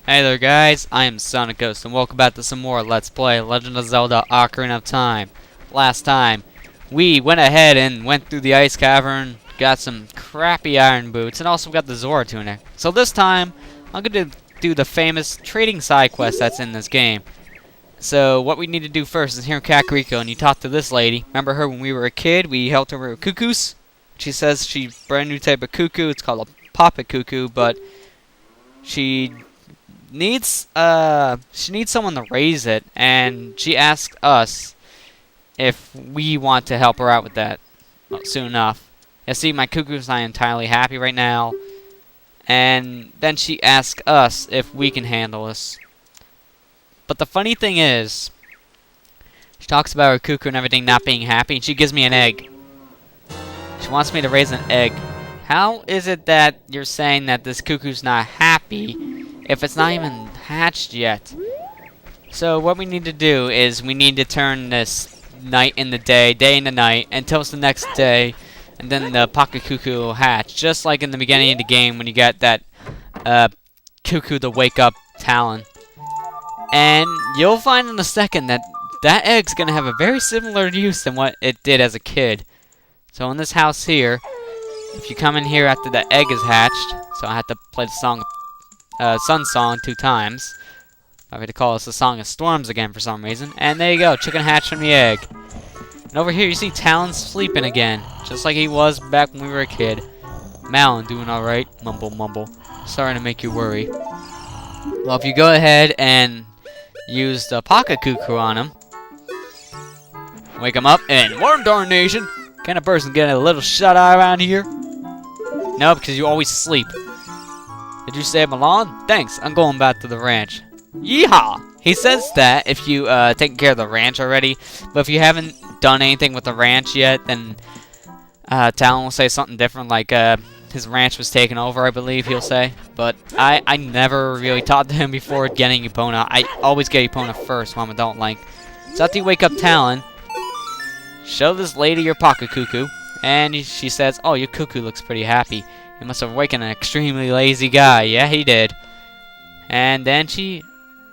Hey there guys, I am Sonic Ghost and welcome back to some more Let's Play Legend of Zelda Ocarina of Time. Last time, we went ahead and went through the ice cavern, got some crappy iron boots, and also got the Zora tunic. So this time, I'm going to do the famous trading side quest that's in this game. So what we need to do first is here in Kakariko, and you talk to this lady. Remember her when we were a kid? We helped her with cuckoos. She says she's a brand new type of cuckoo. It's called a poppet cuckoo, but she needs someone to raise it, and she asked us if we want to help her out with that soon enough. You see, my cuckoo's not entirely happy right now, and then she asked us if we can handle this. But the funny thing is, she talks about her cuckoo and everything not being happy, and she gives me an egg. She wants me to raise an egg. How is it that you're saying that this cuckoo's not happy if it's not even hatched yet? So what we need to do is we need to turn this night into day, day into night, until it's the next day, and then the pocket cuckoo will hatch. Just like in the beginning of the game when you get that cuckoo to wake up Talon. And you'll find in a second that that egg's going to have a very similar use than what it did as a kid. So in this house here, if you come in here after the egg is hatched, so I have to play the song, Sun Song 2 times. I'm going to call this the Song of Storms again for some reason. And there you go, chicken hatched from the egg. And over here you see Talon sleeping again, just like he was back when we were a kid. Malin doing alright, mumble mumble. Sorry to make you worry. Well, if you go ahead and use the pocket cuckoo on him, wake him up, and worm darnation! Can a person get a little shut-eye around here? No, because you always sleep. Did you save Milan? Thanks, I'm going back to the ranch. Yeehaw! He says that if you taken care of the ranch already, but if you haven't done anything with the ranch yet, then Talon will say something different, like his ranch was taken over, I believe he'll say. But I never really talked to him before getting Epona. I always get Epona first when I don't like. So after you wake up Talon, show this lady your pocket cuckoo, and she says, "Oh, your cuckoo looks pretty happy. You must have awakened an extremely lazy guy." Yeah, he did. And then she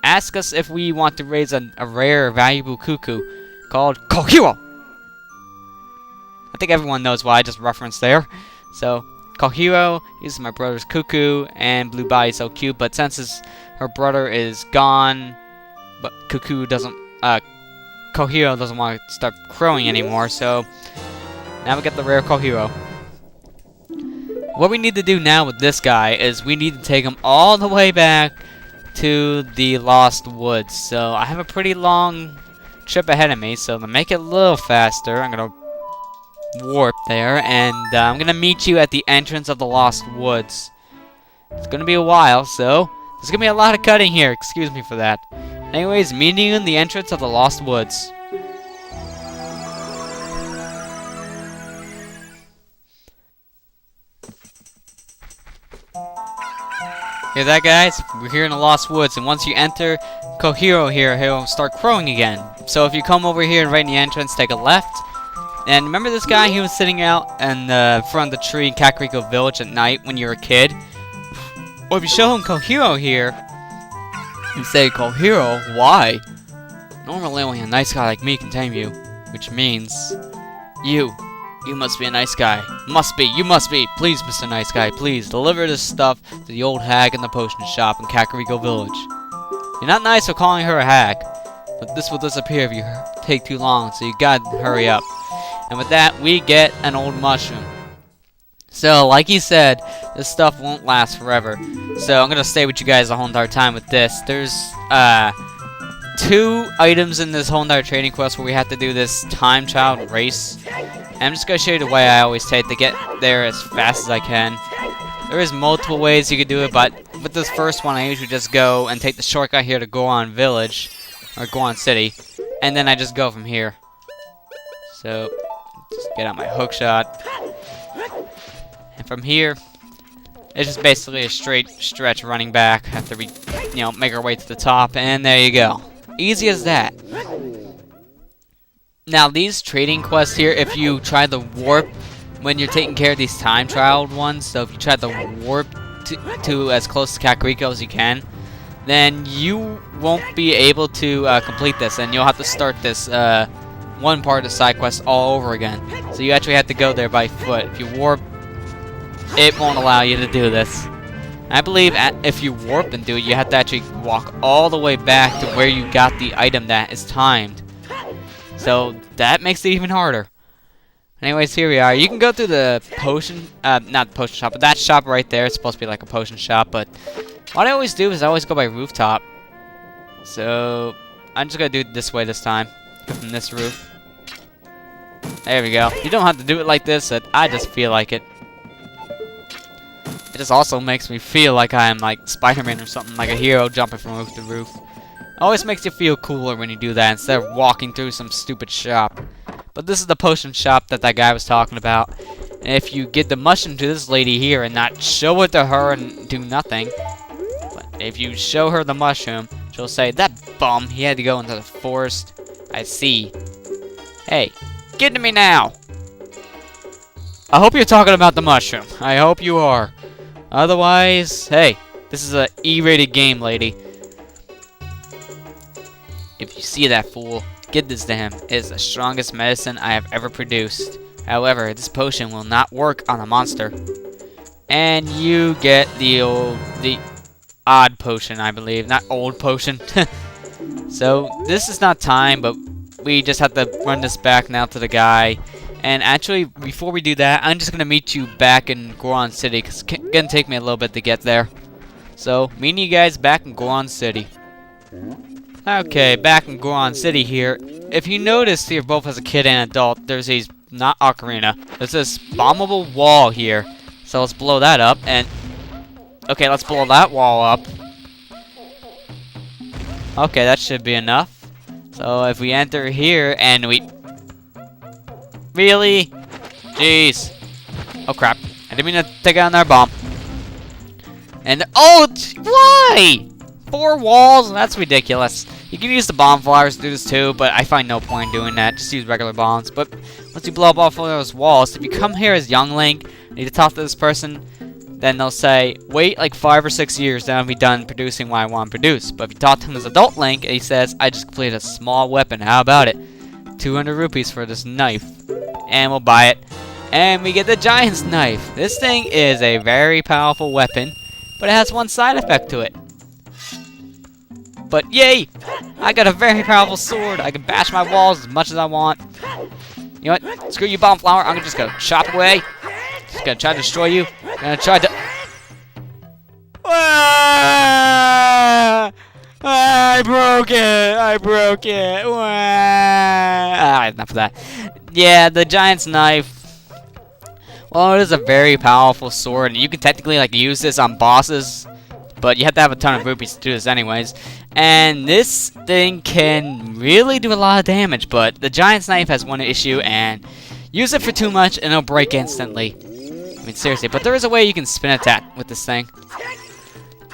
asks us if we want to raise a rare, valuable cuckoo called Kohiro. I think everyone knows why I just referenced there. So, Kohiro is my brother's cuckoo, and Blue Body's so cute, but since her brother is gone, but Kohiro doesn't want to start crowing anymore, so now we got the rare Kohiro. What we need to do now with this guy is we need to take him all the way back to the Lost Woods. So I have a pretty long trip ahead of me, so to make it a little faster, I'm going to warp there, and I'm going to meet you at the entrance of the Lost Woods. It's going to be a while, so there's going to be a lot of cutting here. Excuse me for that. Anyways, meeting you in the entrance of the Lost Woods. Hear that, guys? We're here in the Lost Woods, and once you enter Kohiro here, he'll start crowing again. So if you come over here and right in the entrance, take a left. And remember this guy? He was sitting out in front of the tree in Kakariko Village at night when you were a kid? Well, if you show him Kohiro here, you say, "Kohiro, why? Normally only a nice guy like me can tame you." Which means, you must be a nice guy. You must be. Please, Mr. Nice Guy, please, deliver this stuff to the old hag in the potion shop in Kakariko Village. You're not nice for calling her a hag, but this will disappear if you take too long, so you gotta hurry up. And with that, we get an old mushroom. So, like he said, this stuff won't last forever. So I'm gonna stay with you guys the whole entire time with this. There's 2 items in this whole entire trading quest where we have to do this time trial race. And I'm just gonna show you the way I always take to get there as fast as I can. There is multiple ways you could do it, but with this first one I usually just go and take the shortcut here to Goron Village, or Goron City, and then I just go from here. So, just get out my hook shot. And from here, it's just basically a straight stretch running back after we, make our way to the top, and there you go. Easy as that. Now, these trading quests here, if you try the warp when you're taking care of these time trial ones, so if you try to warp to as close to Kakariko as you can, then you won't be able to complete this, and you'll have to start this one part of the side quest all over again. So you actually have to go there by foot. If you warp, it won't allow you to do this. I believe if you warp and do it, you have to actually walk all the way back to where you got the item that is timed. So that makes it even harder. Anyways, here we are. You can go through the potion, not the potion shop, but that shop right there. It's supposed to be like a potion shop, but what I always do is I always go by rooftop. So I'm just gonna do it this way this time. Go from this roof. There we go. You don't have to do it like this. I just feel like it. It just also makes me feel like I'm like Spider-Man or something, like a hero jumping from roof to roof. Always makes you feel cooler when you do that instead of walking through some stupid shop. But this is the potion shop that guy was talking about. And if you get the mushroom to this lady here and not show it to her and do nothing, but if you show her the mushroom, she'll say, "That bum, he had to go into the forest. I see. Hey, get to me now." I hope you're talking about the mushroom. I hope you are. Otherwise, hey, this is a E-rated game, lady. If you see that fool, give this to him. It is the strongest medicine I have ever produced. However, this potion will not work on a monster. And you get the odd potion, I believe. Not old potion. So, this is not time, but we just have to run this back now to the guy. And actually, before we do that, I'm just going to meet you back in Goron City, because it's going to take me a little bit to get there. So, meeting you guys back in Goron City. Okay, back in Goron City here. If you notice here, both as a kid and adult, there's these, not Ocarina, there's this bombable wall here. So let's blow that up, and, okay, let's blow that wall up. Okay, that should be enough. So if we enter here, and we, really? Jeez. Oh crap, I didn't mean to take out another bomb. And, oh, why? 4 walls? That's ridiculous. You can use the bomb flowers to do this too, but I find no point in doing that. Just use regular bombs. But once you blow up all 4 of those walls, if you come here as young Link, and you talk to this person, then they'll say, wait like 5 or 6 years, then I'll be done producing what I want to produce. But if you talk to him as adult Link, and he says, I just completed a small weapon, how about it? 200 rupees for this knife. And we'll buy it. And we get the Giant's Knife. This thing is a very powerful weapon, but it has one side effect to it. But yay! I got a very powerful sword. I can bash my walls as much as I want. You know what? Screw you, bomb flower. I'm just gonna chop away. Just gonna try to destroy you. I'm gonna try to. I broke it. I broke it. Enough of that. Yeah, the Giant's Knife. Well, it is a very powerful sword, and you can technically like use this on bosses. But you have to have a ton of rupees to do this anyways. And this thing can really do a lot of damage, but the Giant's Knife has one issue, and use it for too much and it'll break instantly. I mean, seriously, but there is a way you can spin attack with this thing.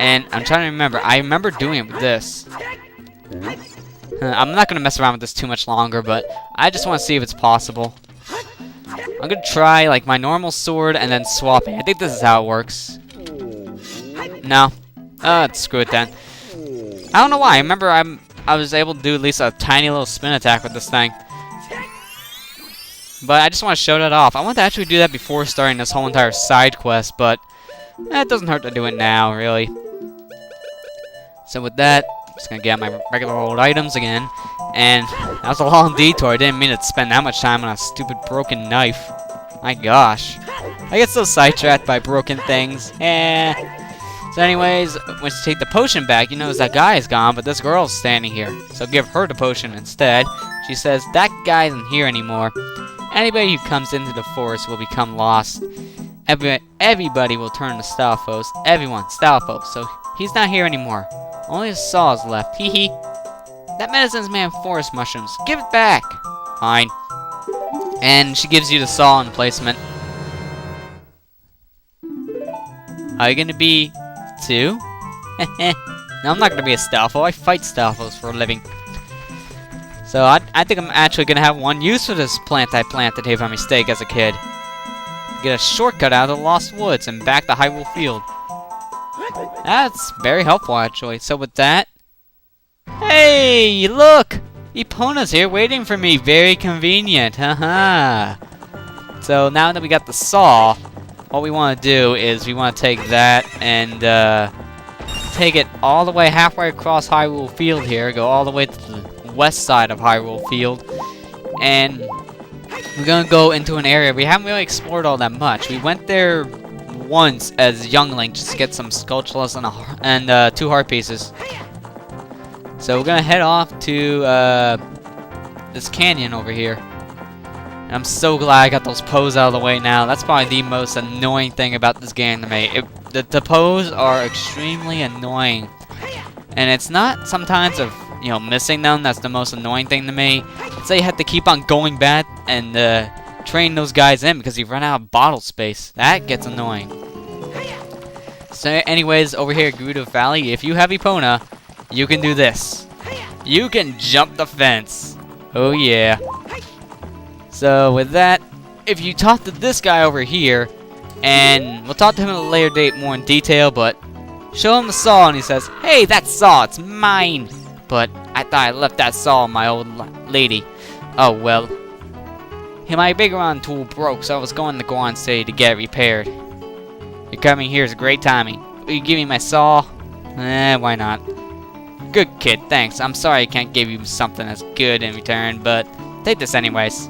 And I'm trying to remember. I remember doing it with this. I'm not going to mess around with this too much longer, but I just want to see if it's possible. I'm going to try like my normal sword and then swap it. I think this is how it works. No. Screw it then. I don't know why. I remember I was able to do at least a tiny little spin attack with this thing. But I just want to show that off. I want to actually do that before starting this whole entire side quest, but it doesn't hurt to do it now, really. So with that, I'm just going to get my regular old items again. And that was a long detour. I didn't mean to spend that much time on a stupid broken knife. My gosh. I get so sidetracked by broken things. So anyways, once you take the potion back, you notice that guy is gone, but this girl's standing here. So give her the potion instead. She says, that guy isn't here anymore. Anybody who comes into the forest will become lost. Everybody will turn to Stalfos. Everyone, Stalfos. So he's not here anymore. Only his saw is left. Hee hee. That medicine's made of forest mushrooms. Give it back. Fine. And she gives you the saw in placement. Are you gonna be 2? No, I'm not gonna be a Stalfo. I fight Stalfos for a living. So I think I'm actually gonna have one use for this plant I planted here by mistake as a kid. Get a shortcut out of the Lost Woods and back to Hyrule Field. That's very helpful, actually. So with that... Hey, look! Epona's here waiting for me. Very convenient. Haha. So now that we got the saw, what we want to do is we want to take that and take it all the way halfway across Hyrule Field here. Go all the way to the west side of Hyrule Field. And we're going to go into an area we haven't really explored all that much. We went there once as young Link just to get some Skulltulas and 2 heart pieces. So we're gonna head off to this canyon over here. And I'm so glad I got those Poes out of the way now. That's probably the most annoying thing about this game to me. The Poes are extremely annoying, and it's not sometimes of missing them that's the most annoying thing to me. It's that you have to keep on going back and train those guys in because you run out of bottle space. That gets annoying. So anyways, over here at Gerudo Valley, if you have Epona, you can do this. You can jump the fence. Oh yeah. So with that, if you talk to this guy over here, and we'll talk to him at a later date more in detail, but show him the saw and he says, "Hey, that saw, it's mine. But I thought I left that saw on my old lady. Oh well. Hey, my Biggoron tool broke, so I was going to Goron City to get it repaired. Your coming here is great timing. Will you give me my saw?" Why not? "Good kid, thanks. I'm sorry I can't give you something as good in return, but take this anyways."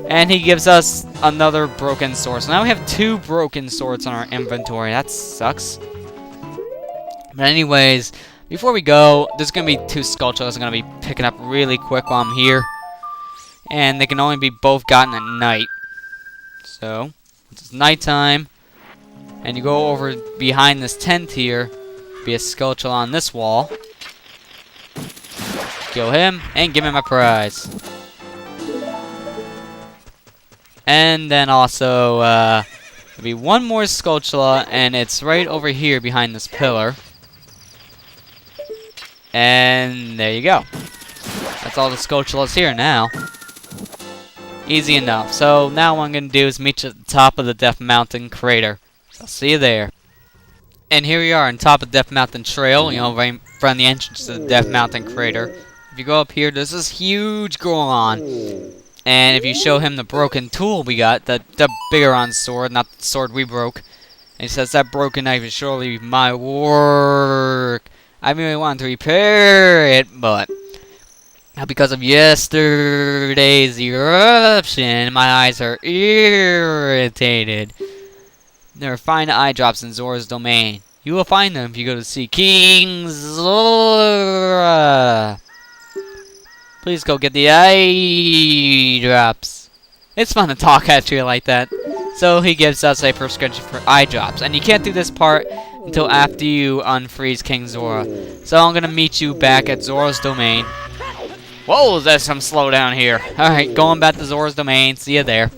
And he gives us another broken sword. So now we have 2 broken swords on our inventory. That sucks. But anyways, before we go, there's going to be 2 Skulltulas I'm going to be picking up really quick while I'm here. And they can only be both gotten at night. So, it's nighttime. And you go over behind this tent here. Be a Skulltula on this wall. Kill him, and give me my prize. And then also, there'll be 1 more Skulltula, and it's right over here behind this pillar. And there you go. That's all the Skulltulas here now. Easy enough. So now what I'm going to do is meet you at the top of the Death Mountain crater. So I'll see you there. And here we are on top of Death Mountain Trail, right in front of the entrance to the Death Mountain crater. If you go up here, there's this huge Goron. And if you show him the broken tool we got, the Biggoron sword, not the sword we broke, and he says, "That broken knife is surely my work. I really wanted to repair it, but because of yesterday's eruption, my eyes are irritated. There are fine eye drops in Zora's domain. You will find them if you go to see King Zora. Please go get the eye drops." It's fun to talk at you like that. So he gives us a prescription for eye drops. And you can't do this part until after you unfreeze King Zora. So I'm going to meet you back at Zora's domain. Whoa, there's some slowdown here. Alright, going back to Zora's domain. See you there.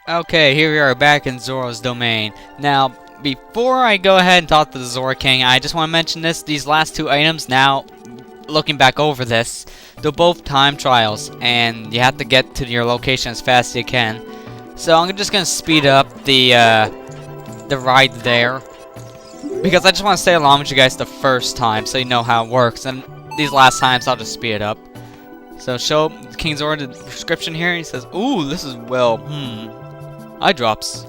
Okay, here we are back in Zora's domain. Now, before I go ahead and talk to the Zora King, I just want to mention this. These last 2 items, now, looking back over this, they're both time trials, and you have to get to your location as fast as you can. So I'm just going to speed up the ride there, because I just want to stay along with you guys the first time, so you know how it works. And these last times, I'll just speed it up. So show King Zora the prescription here, and he says, "Ooh, this is, well, eye drops.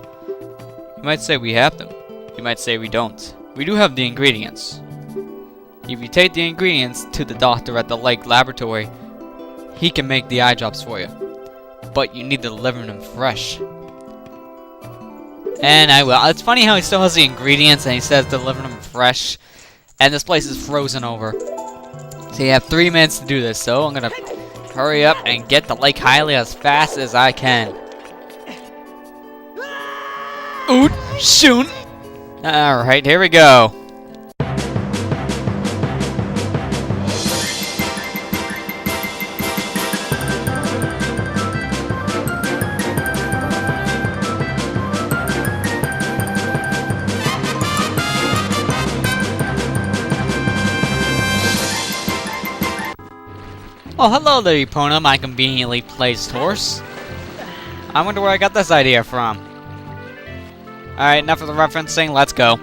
You might say we have them. You might say we don't. We do have the ingredients. If you take the ingredients to the doctor at the lake laboratory, he can make the eye drops for you. But you need to deliver them fresh." And I will. It's funny how he still has the ingredients and he says deliver them fresh. And this place is frozen over. So you have 3 minutes to do this. So I'm going to hurry up and get to Lake Hylia as fast as I can. Oot! Shoot! Alright, here we go. Oh, hello there, Epona, my conveniently placed horse. I wonder where I got this idea from. Alright, enough of the referencing, let's go.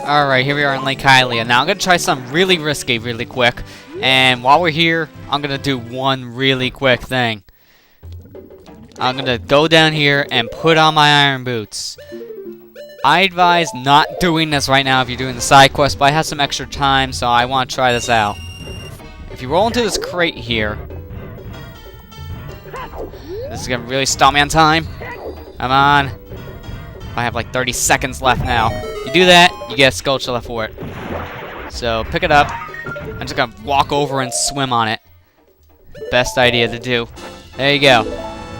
Alright, here we are in Lake Hylia. Now I'm gonna try something really risky really quick. And while we're here, I'm gonna do one really quick thing. I'm gonna go down here and put on my iron boots. I advise not doing this right now if you're doing the side quest, but I have some extra time, so I want to try this out. If you roll into this crate here, this is gonna really stall me on time. Come on. I have like 30 seconds left now. You do that, you get a skull for it. So pick it up. I'm just gonna walk over and swim on it. Best idea to do. There you go.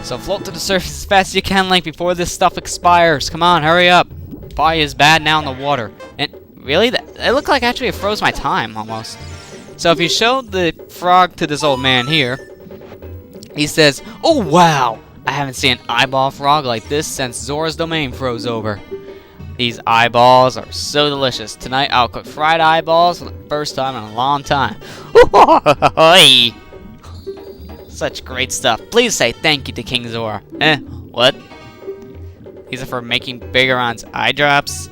So float to the surface as fast as you can, Link, before this stuff expires. Come on, hurry up. Body is bad now in the water. And really, it looked like actually it froze my time almost. So if you show the frog to this old man here, he says, "Oh wow, I haven't seen an eyeball frog like this since Zora's domain froze over. These eyeballs are so delicious. Tonight I'll cook fried eyeballs for the first time in a long time." Such great stuff. Please say thank you to King Zora. What? These are for making Biggoron's eye drops?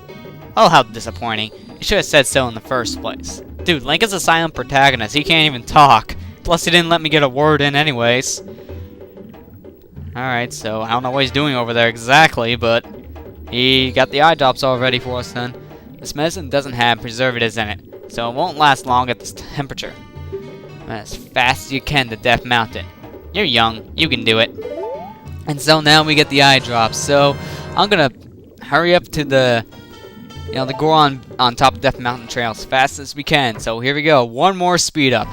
Oh, how disappointing. You should have said so in the first place. Dude, Link is a silent protagonist. He can't even talk. Plus, he didn't let me get a word in anyways. Alright, so I don't know what he's doing over there exactly, but he got the eye drops all ready for us then. This medicine doesn't have preservatives in it, so it won't last long at this temperature. As fast as you can to Death Mountain. You're young, you can do it. And so now we get the eye drops, so I'm gonna hurry up to the Goron on top of Death Mountain Trail as fast as we can. So here we go, one more speed up.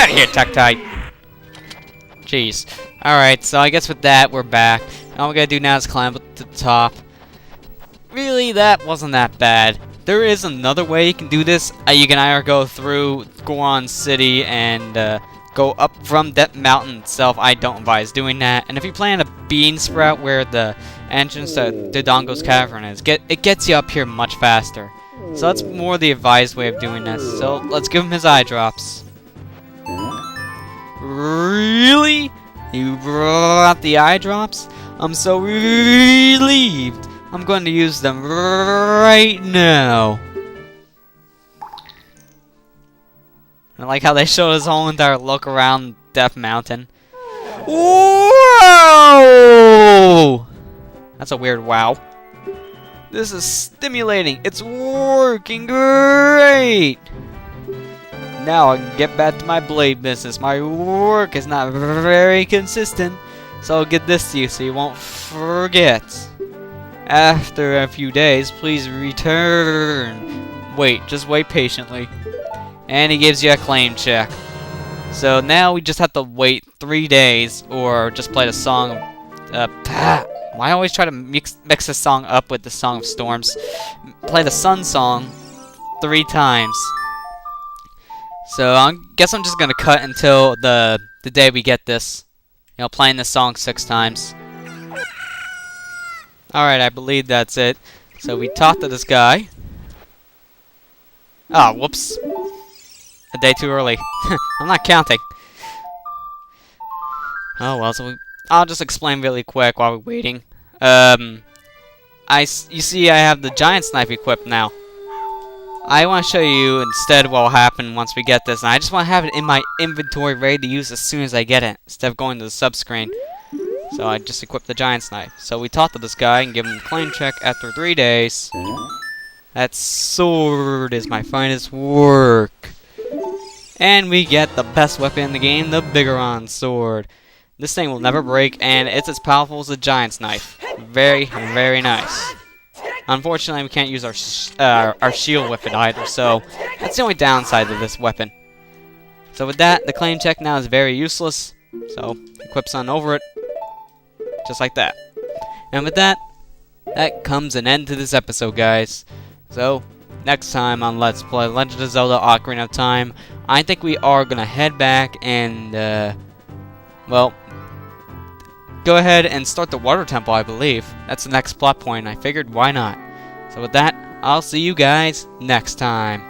Here, Tactite. Jeez. Alright, so I guess with that, we're back. All we gotta do now is climb up to the top. Really, that wasn't that bad. There is another way you can do this. You can either go through Goron City and go up from Death Mountain itself. I don't advise doing that. And if you plan a bean sprout where the entrance to Dodongo's Cavern is, it gets you up here much faster. So that's more the advised way of doing this. So let's give him his eye drops. Really? You brought the eye drops? I'm so relieved. I'm going to use them right now. I like how they showed his whole entire look around Death Mountain. Whoa! That's a weird wow. This is stimulating. It's working great. Now I can get back to my blade business. My work is not very consistent, so I'll get this to you so you won't forget. After a few days, please return. Wait, just wait patiently. And he gives you a claim check. So now we just have to wait 3 days, or just play the song of... Why always try to mix the song up with the Song of Storms? Play the Sun Song 3 times. So I guess I'm just gonna cut until the day we get this. You know, playing this song 6 times. Alright, I believe that's it. So we talked to this guy. Oh, whoops. A day too early. I'm not counting. Oh well, so I'll just explain really quick while we're waiting. You see I have the giant knife equipped now. I want to show you instead what will happen once we get this, and I just want to have it in my inventory ready to use as soon as I get it, instead of going to the sub-screen. So I just equipped the Giant's Knife. So we talked to this guy and give him a claim check after 3 days. That sword is my finest work. And we get the best weapon in the game, the Biggoron sword. This thing will never break, and it's as powerful as a Giant's Knife. Very, very nice. Unfortunately, we can't use our shield with it either, so that's the only downside of this weapon. So with that, the claim check now is very useless. So equip something over it, just like that. And with that, that comes an end to this episode, guys. So next time on Let's Play Legend of Zelda: Ocarina of Time, I think we are gonna head back and well, go ahead and start the water temple, I believe. That's the next plot point. I figured, why not? So with that, I'll see you guys next time.